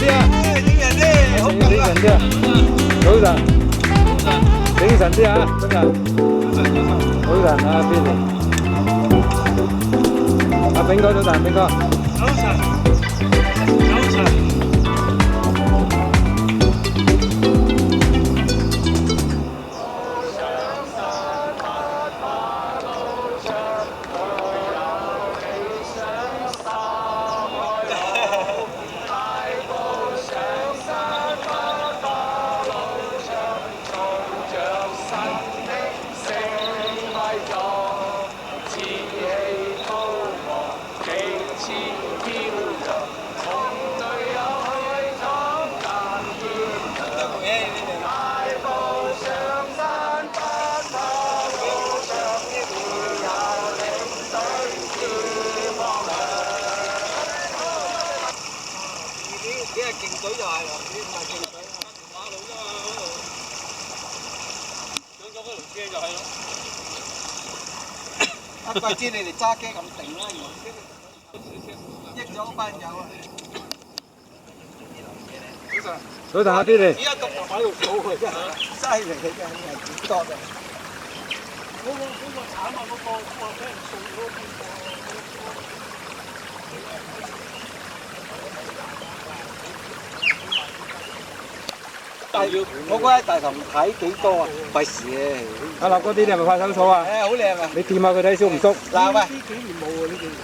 啲啊！精神啲啊！早晨，精神啲啊！今日早晨啊，邊嚟？阿炳哥早晨，炳哥。早晨，早晨。勁水就係啦，呢唔係勁水啊，馬路啫嘛嗰度，上咗嗰條車就係咯。啊，怪知你哋揸機咁定啦，益咗班友啊！早晨，阿 Billy。而家咁就喺度數佢真係犀利，佢真係幾多嘅。嗰個慘啊！嗰個俾人送咗邊個？我覺得大頭睇幾多啊？費事嘅。阿立哥啲你係咪怕手草啊？好靚啊！你掂下佢睇熟唔熟？嗱喂，呢幾年冇喎呢幾年。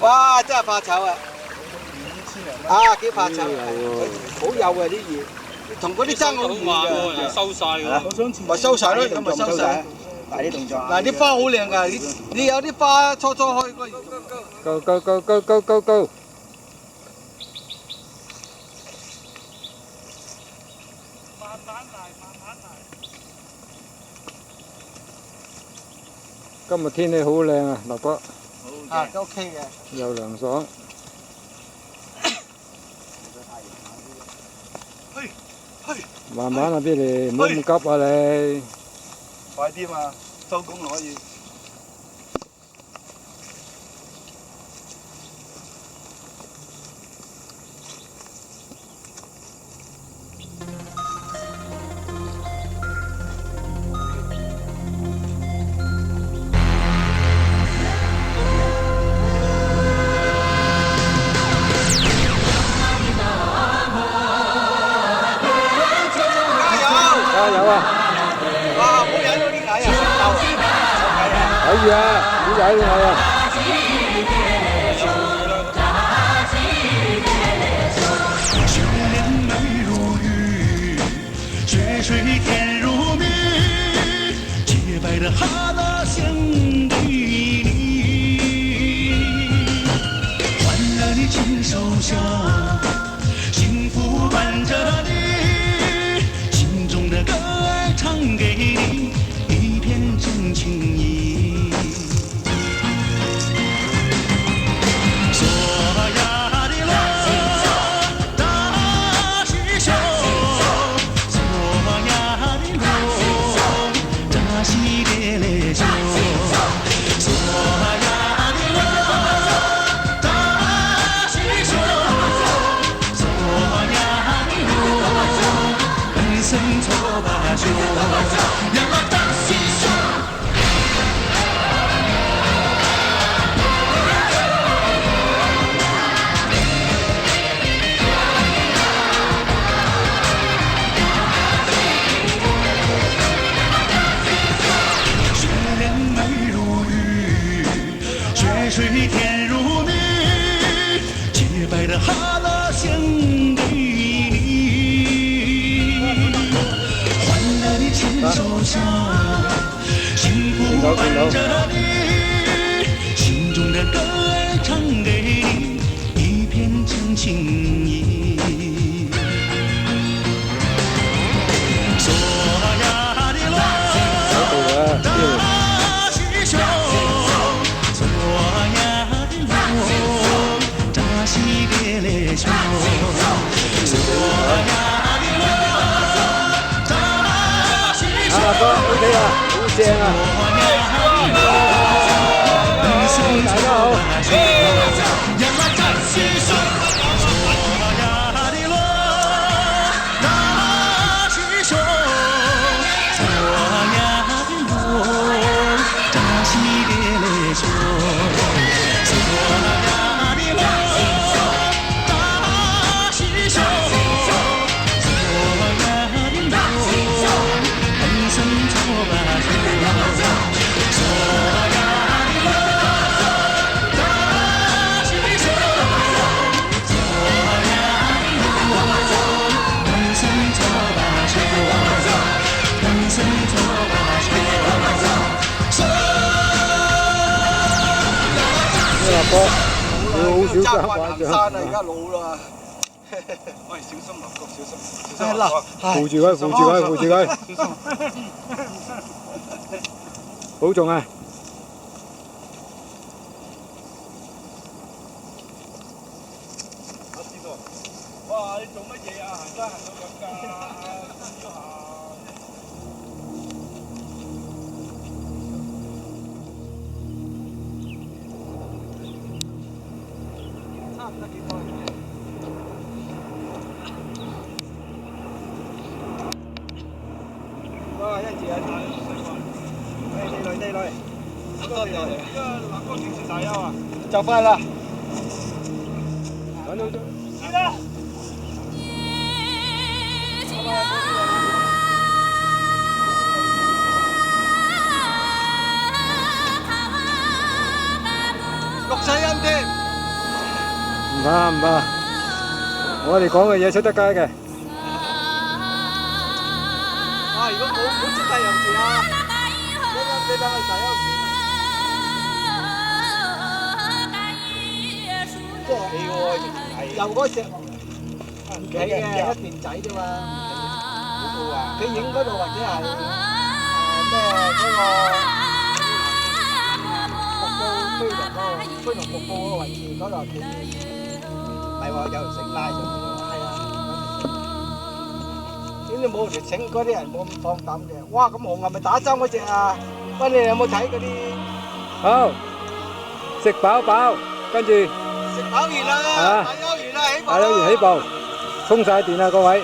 哇！真係怕醜啊！啊，幾怕醜，好幼啊啲葉，同嗰啲爭好遠㗎。收晒㗎。咪收晒咯，咁咪收晒。大啲動作。嗱啲花好靚㗎，你有啲花初開嗰。Go go go go go go go！今日天氣好靚啊，立哥。啊，都 OK 嘅。又涼爽。慢慢啊，Billy，唔好咁急啊你。快啲嘛，收工可以。加油啊！哇！冇踩到啲蟻啊！可以啊，唔好踩到蟻啊！雪莲美如玉，雪水甜如蜜，洁白的哈达香给你，换了你亲手下，幸福伴着你，心中的歌儿唱给你，一片真情意。索呀的罗，大西秀，索呀的罗，扎西列列秀，索呀的罗，大西秀，索呀的罗，本身错吧秀，让我大西秀。雪莲美如玉，雪水甜如蜜，洁白的哈达香给你，换了你亲手下，幸福伴着你，心中的歌儿唱给你，一片真情意。索呀的罗。大西秀，索呀的罗，扎西列列秀，索呀的罗，扎西秀，阿立哥 OK 啦，好正啊！大家好。让我扎西秀，索呀的罗。好少揸揸慣咗。慣行山啦，而家老啦。喂，小心落角，小心，小心落角。扶住佢，扶住佢，扶住佢，小心。保重啊！我知道。哇！你做乜嘢啊？行山行到咁㗎？差唔多幾多？哇！一字啊！呢類，多謝。而家立哥幾時大休啊？就快啦。揾到咗。知啦。錄晒音添。唔怕唔怕，我哋講嘅嘢出得街嘅。啊！如果冇即刻有事啊，你等佢大休先。即係企喎，又嗰隻唔企嘅一段仔啫嘛。佢影嗰度或者係咩嗰個飛龍瀑布嗰個位置嗰度企。唔係話有條繩拉上去喎。係啊。點解冇條繩？嗰啲人冇咁放膽嘅。哇！咁紅係咪打針嗰隻啊？喂，你有冇睇嗰啲？好，食飽飽，跟住食飽完啦，大休完啦，起步啦！大休完起步，充晒電啦，各位。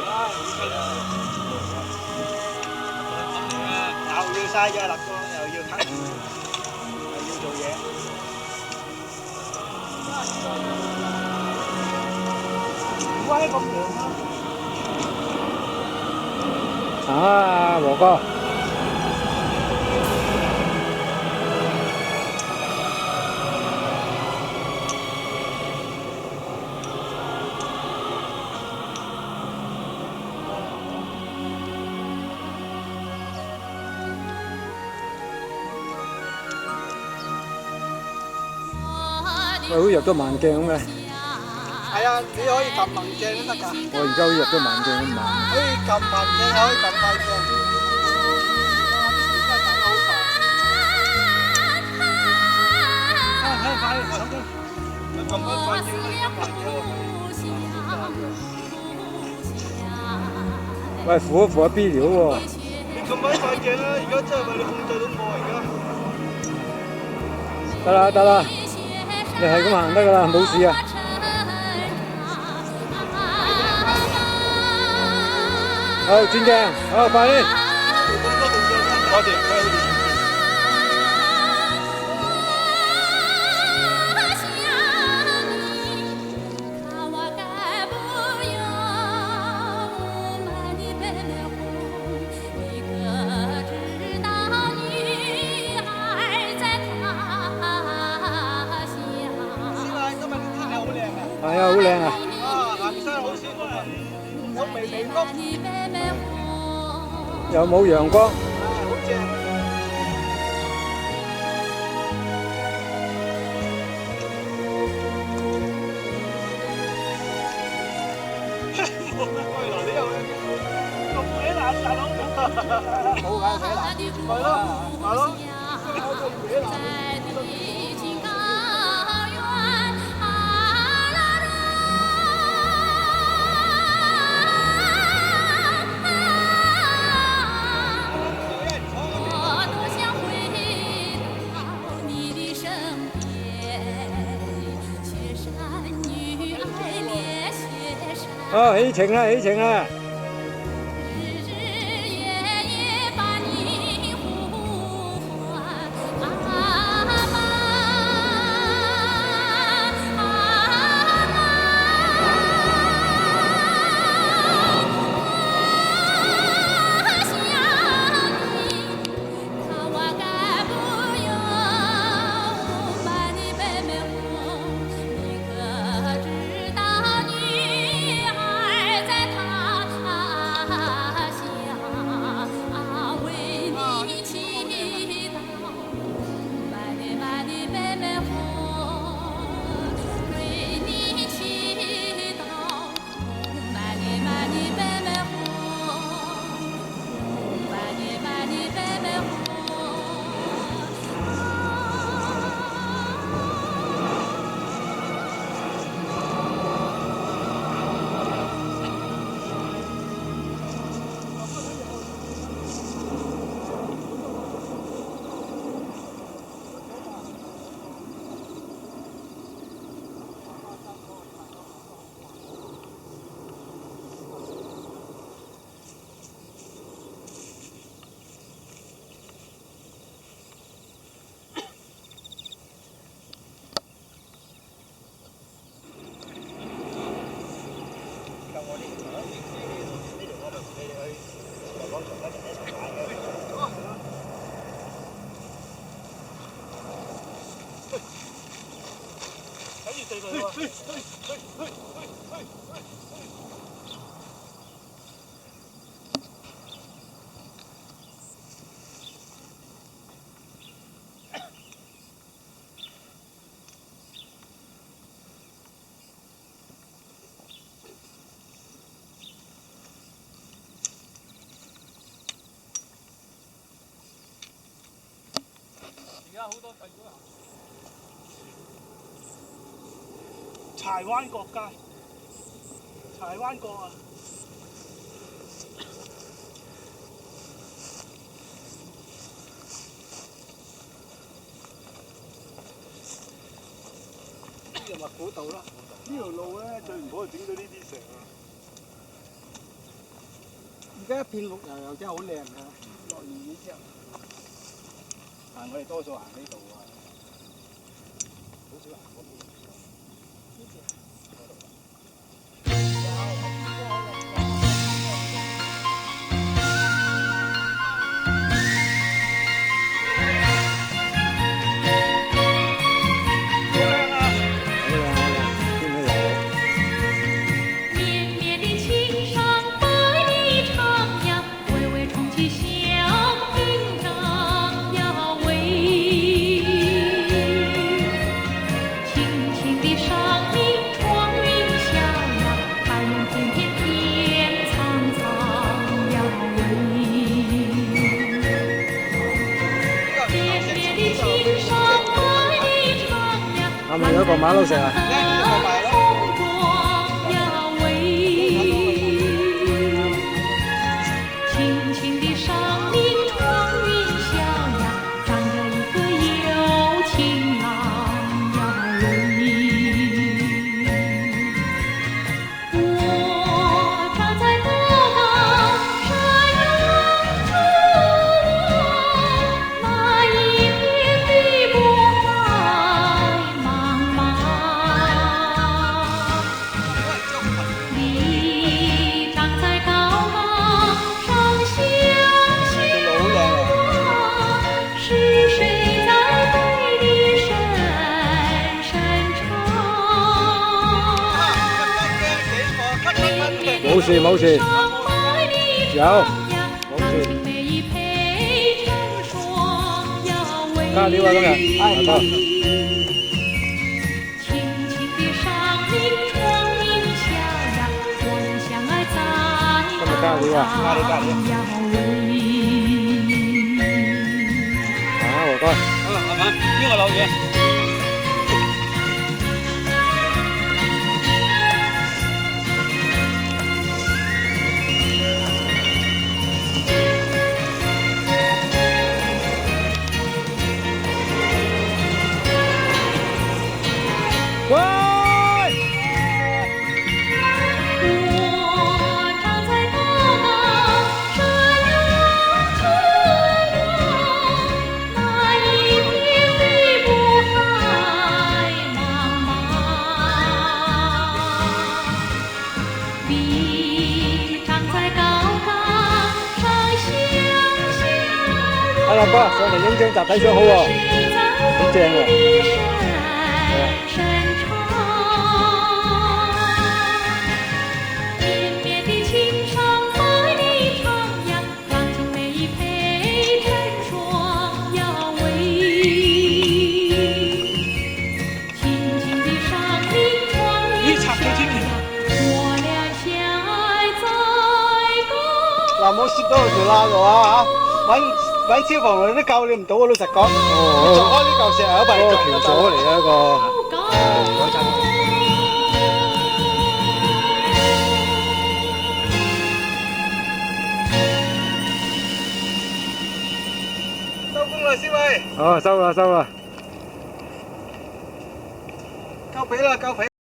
又要晒咗立哥，又要睇，又要做嘢。喂，咁涼啊！啊，和哥。喂，好似入咗慢鏡咁嘅。係啊，你可以撳慢鏡都得㗎。我而家好似入咗慢鏡咁慢。可以撳慢鏡，可以撳快鏡。快，手機。撳緊快鏡，撳慢鏡。喂，扶一扶阿 B 料喎。你撳緊快鏡啦！而家真係為你控制到我而家。得啦得啦，你係咁行得㗎啦，冇事啊。好，轉鏡，好，快啲。多謝。係啊，好靚啊！啊，行山好舒服啊！有微微光，又冇陽光。好正。喂，嗱，你又咁鬼難大佬，冇解死難，係咯，係咯，咁鬼難。哦，起程啦，起程啦！睇住對佢喎。而家好多細股啊！柴灣角街，柴灣角啊！呢條咪古道啦。呢條路咧最唔好係整到呢啲石啊！而家一片綠油油真係好靚㗎，落完雨之後。但我哋多數行呢度啊，好少行嗰邊。係咪有個馬騮石啊？冇事冇事，有冇事。加料啊今日，係得。今日加料啊！加料。啊，我該。阿文，邊個漏嘢？喂！阿立哥上嚟影張集體相好喎，好正喎。嗱，冇攝到條罅嘅話揾消防員都救你唔到啊！老實講，撞開呢嚿石係一塊橋咗嚟嘅一個。收工啦，師妹。哦，收啦。交皮啦，交皮。